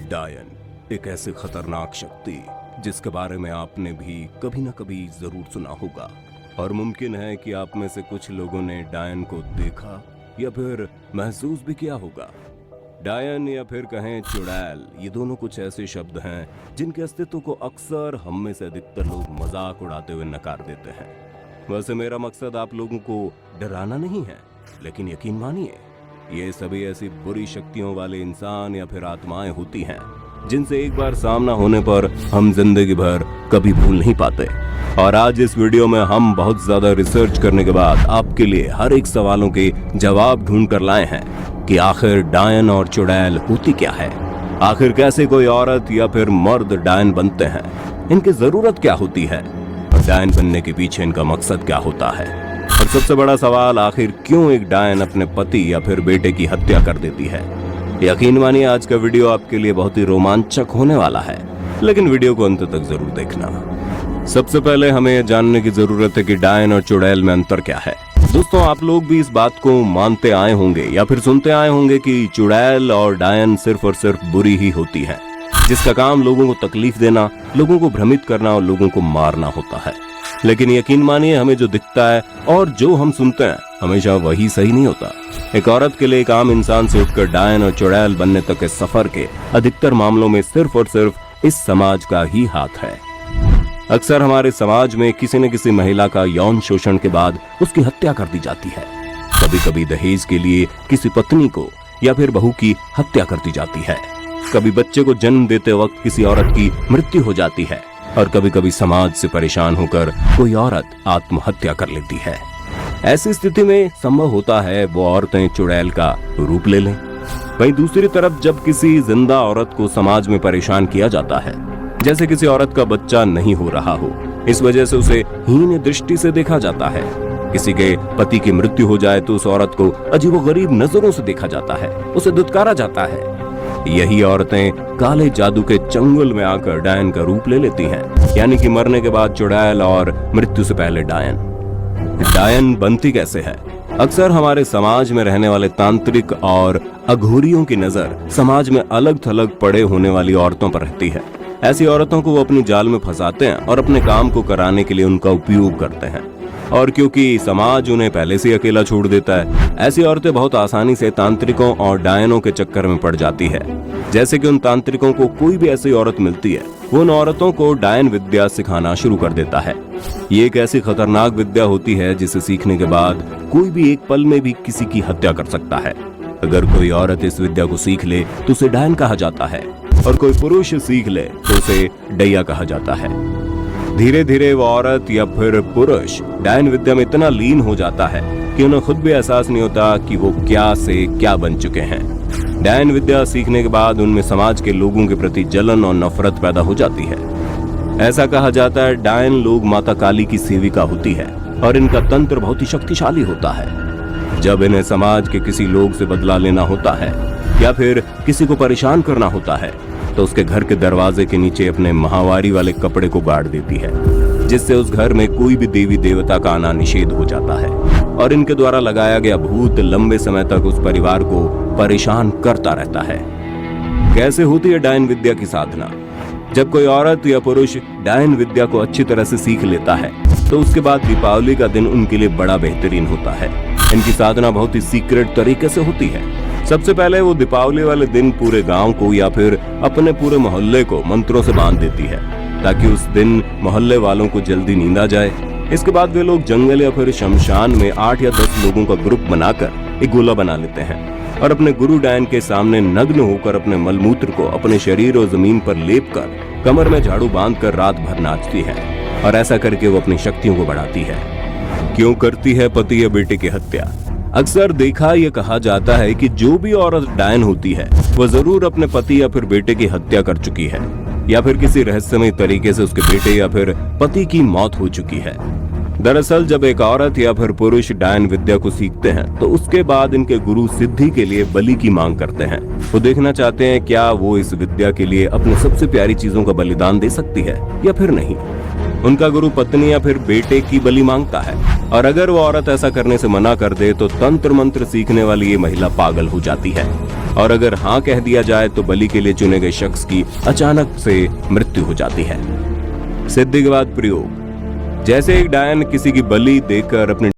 डायन एक ऐसी खतरनाक शक्ति जिसके बारे में आपने भी कभी न कभी जरूर सुना होगा और मुमकिन है कि आप में से कुछ लोगों ने डायन को देखा या फिर महसूस भी किया होगा। डायन या फिर कहें चुड़ैल, ये दोनों कुछ ऐसे शब्द हैं जिनके अस्तित्व को अक्सर हम में से अधिकतर लोग मजाक उड़ाते हुए नकार देते हैं। वैसे मेरा मकसद आप लोगों को डराना नहीं है, लेकिन यकीन मानिए ये सभी ऐसी बुरी शक्तियों वाले इंसान या फिर आत्माएं होती हैं जिनसे एक बार सामना होने पर हम जिंदगी भर कभी भूल नहीं पाते। और आज इस वीडियो में हम बहुत ज्यादा रिसर्च करने के बाद आपके लिए हर एक सवालों के जवाब ढूंढ कर लाए हैं कि आखिर डायन और चुड़ैल होती क्या है, आखिर कैसे कोई औरत या फिर मर्द डायन बनते हैं, इनकी जरूरत क्या होती है और डायन बनने के पीछे इनका मकसद क्या होता है, और सबसे बड़ा सवाल आखिर क्यों एक डायन अपने पति या फिर बेटे की हत्या कर देती है। यकीन मानिए आज का वीडियो आपके लिए बहुत ही रोमांचक होने वाला है, लेकिन वीडियो को अंत तक जरूर देखना। सबसे पहले हमें यह जानने की जरूरत है कि डायन और चुड़ैल में अंतर क्या है। दोस्तों, आप लोग भी इस बात को मानते आए होंगे या फिर सुनते आए होंगे कि चुड़ैल और डायन सिर्फ और सिर्फ बुरी ही होती है, जिसका काम लोगों को तकलीफ देना, लोगों को भ्रमित करना और लोगों को मारना होता है। लेकिन यकीन मानिए हमें जो दिखता है और जो हम सुनते हैं हमेशा वही सही नहीं होता। एक औरत के लिए एक आम इंसान से उठकर डायन और चुड़ैल बनने तक के सफर के अधिकतर मामलों में सिर्फ और सिर्फ इस समाज का ही हाथ है। अक्सर हमारे समाज में किसी न किसी महिला का यौन शोषण के बाद उसकी हत्या कर दी जाती है। कभी कभी दहेज के लिए किसी पत्नी को या फिर बहू की हत्या कर दी जाती है। कभी बच्चे को जन्म देते वक्त किसी औरत की मृत्यु हो जाती है और कभी कभी समाज से परेशान होकर कोई औरत आत्महत्या कर लेती है। ऐसी स्थिति में संभव होता है वो औरतें चुड़ैल का रूप ले लें। वहीं दूसरी तरफ जब किसी जिंदा औरत को समाज में परेशान किया जाता है, जैसे किसी औरत का बच्चा नहीं हो रहा हो, इस वजह से उसे हीन दृष्टि से देखा जाता है। किसी के पति की मृत्यु हो जाए तो उस औरत को अजीबोगरीब नजरों से देखा जाता है, उसे दुत्कारा जाता है। यही औरतें काले जादू के चंगुल में आकर डायन का रूप ले लेती हैं, यानी कि मरने के बाद चुड़ैल और मृत्यु से पहले डायन। डायन बनती कैसे है? अक्सर हमारे समाज में रहने वाले तांत्रिक और अघोरियों की नजर समाज में अलग थलग पड़े होने वाली औरतों पर रहती है। ऐसी औरतों को वो अपनी जाल में फंसाते हैं और अपने काम को कराने के लिए उनका उपयोग करते हैं। और क्योंकि समाज उन्हें पहले से अकेला छोड़ देता है, ऐसी औरतें बहुत आसानी से तांत्रिकों और डायनों के चक्कर में पड़ जाती है। जैसे कि उन तांत्रिकों को कोई भी ऐसी औरत मिलती है, वो उन औरतों को डायन विद्या सिखाना शुरू कर देता है। ये एक ऐसी खतरनाक विद्या होती है जिसे सीखने के बाद कोई भी एक पल में भी किसी की हत्या कर सकता है। अगर कोई औरत इस विद्या को सीख ले तो उसे डायन कहा जाता है, और कोई पुरुष सीख ले तो उसे डैया कहा जाता है। धीरे धीरे वो औरत या फिर पुरुष डायन विद्या में इतना लीन हो जाता है कि उन्हें खुद भी एहसास नहीं होता कि वो क्या से क्या बन चुके हैं। डायन विद्या सीखने के बाद उनमें समाज के लोगों के प्रति जलन और नफरत पैदा हो जाती है। ऐसा कहा जाता है डायन लोग माता काली की सेविका होती है और इनका तंत्र बहुत ही शक्तिशाली होता है। जब इन्हें समाज के किसी लोग से बदला लेना होता है या फिर किसी को परेशान करना होता है तो उसके घर के दरवाजे के नीचे अपने महावारी वाले कपड़े को गाड़ देती है, जिससे उस घर में कोई भी देवी देवता का आना निषेध हो जाता है और इनके द्वारा लगाया गया भूत लंबे समय तक उस परिवार को परेशान करता रहता है। कैसे होती है डायन विद्या की साधना? जब कोई औरत या पुरुष डायन विद्या को अच्छी तरह से सीख लेता है तो उसके बाद दीपावली का दिन उनके लिए बड़ा बेहतरीन होता है। इनकी साधना बहुत ही सीक्रेट तरीके से होती है। सबसे पहले वो दीपावली वाले दिन पूरे गांव को या फिर अपने पूरे मोहल्ले को मंत्रों से बांध देती है ताकि उस दिन मोहल्ले वालों को जल्दी नींद आ जाए। इसके बाद वे लोग जंगल या फिर शमशान में 8 या 10 लोगों का ग्रुप बनाकर एक गोला बना लेते हैं और अपने गुरु डायन के सामने नग्न होकर अपने मलमूत्र को अपने शरीर और जमीन पर लेप कर कमर में झाड़ू बांधकर रात भर नाचती है, और ऐसा करके वो अपनी शक्तियों को बढ़ाती है। क्यों करती है पति या बेटे की हत्या? अक्सर देखा यह कहा जाता है कि जो भी औरत डायन होती है वह जरूर अपने पति या फिर बेटे की हत्या कर चुकी है, या फिर किसी रहस्यमय तरीके से उसके बेटे या फिर पति की मौत हो चुकी है। दरअसल जब एक औरत या फिर पुरुष डायन विद्या को सीखते हैं तो उसके बाद इनके गुरु सिद्धि के लिए बलि की मांग करते हैं। वो देखना चाहते हैं क्या वो इस विद्या के लिए अपने सबसे प्यारी चीजों का बलिदान दे सकती है या फिर नहीं। उनका गुरु पत्नी या फिर बेटे की बलि मांगता है, और अगर वो औरत ऐसा करने से मना कर दे तो तंत्र मंत्र सीखने वाली ये महिला पागल हो जाती है। और अगर हाँ कह दिया जाए तो बलि के लिए चुने गए शख्स की अचानक से मृत्यु हो जाती है। सिद्धि के बाद प्रयोग। जैसे एक डायन किसी की बलि देकर अपनी